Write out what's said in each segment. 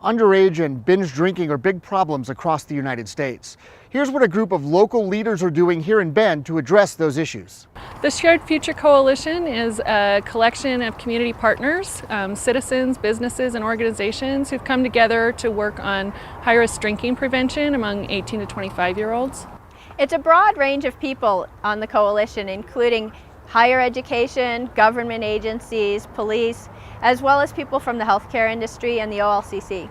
Underage and binge drinking are big problems across the United States. Here's what a group of local leaders are doing here in Bend to address those issues. The Shared Future Coalition is a collection of community partners, citizens, businesses, and organizations who've come together to work on high-risk drinking prevention among 18 to 25-year-olds. It's a broad range of people on the coalition, including higher education, government agencies, police, as well as people from the healthcare industry and the OLCC.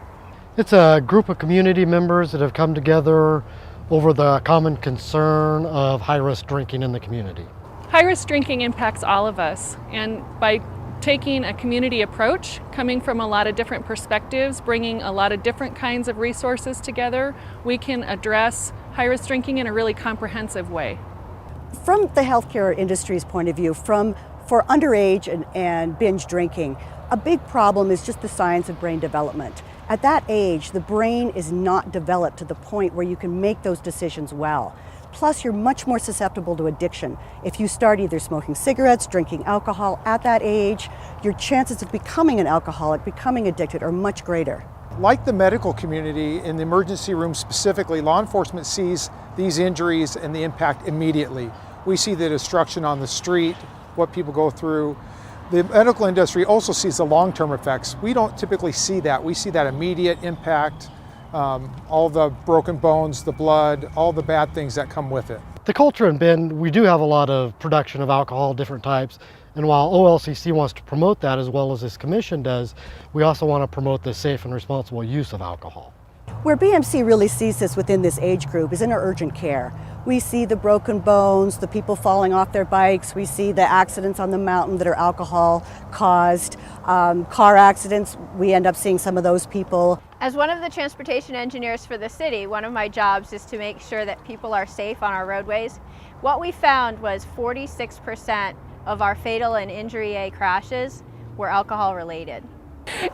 It's a group of community members that have come together over the common concern of high-risk drinking in the community. High-risk drinking impacts all of us, and by taking a community approach, coming from a lot of different perspectives, bringing a lot of different kinds of resources together, we can address high-risk drinking in a really comprehensive way. From the healthcare industry's point of view, for underage and binge drinking, a big problem is just the science of brain development. At that age, the brain is not developed to the point where you can make those decisions well. Plus, you're much more susceptible to addiction. If you start either smoking cigarettes, drinking alcohol at that age, your chances of becoming an alcoholic, becoming addicted, are much greater. Like the medical community, in the emergency room specifically, law enforcement sees these injuries and the impact immediately. We see the destruction on the street, what people go through. The medical industry also sees the long-term effects. We don't typically see that. We see that immediate impact, all the broken bones, the blood, all the bad things that come with it. The culture in Bend, we do have a lot of production of alcohol, different types, and while OLCC wants to promote that as well as this commission does, we also want to promote the safe and responsible use of alcohol. Where BMC really sees this within this age group is in our urgent care. We see the broken bones, the people falling off their bikes, we see the accidents on the mountain that are alcohol caused, car accidents, we end up seeing some of those people. As one of the transportation engineers for the city, one of my jobs is to make sure that people are safe on our roadways. What we found was 46% of our fatal and injury A crashes were alcohol related.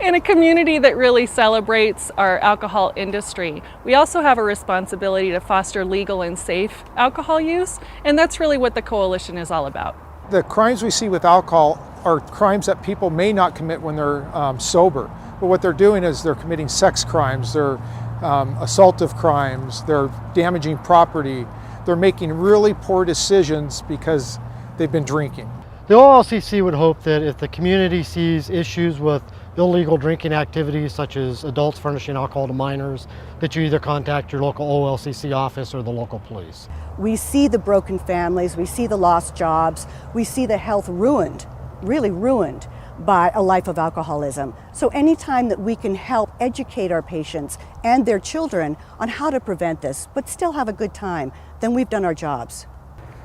In a community that really celebrates our alcohol industry, we also have a responsibility to foster legal and safe alcohol use, and that's really what the coalition is all about. The crimes we see with alcohol are crimes that people may not commit when they're sober, but what they're doing is they're committing sex crimes, they're assaultive crimes, they're damaging property, they're making really poor decisions because they've been drinking. The OLCC would hope that if the community sees issues with illegal drinking activities such as adults furnishing alcohol to minors, that you either contact your local OLCC office or the local police. We see the broken families, we see the lost jobs, we see the health ruined, really ruined by a life of alcoholism. So anytime that we can help educate our patients and their children on how to prevent this, but still have a good time, then we've done our jobs.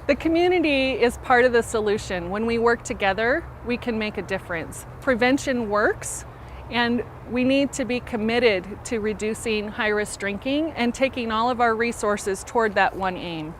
The community is part of the solution. When we work together, we can make a difference. Prevention works, and we need to be committed to reducing high-risk drinking and taking all of our resources toward that one aim.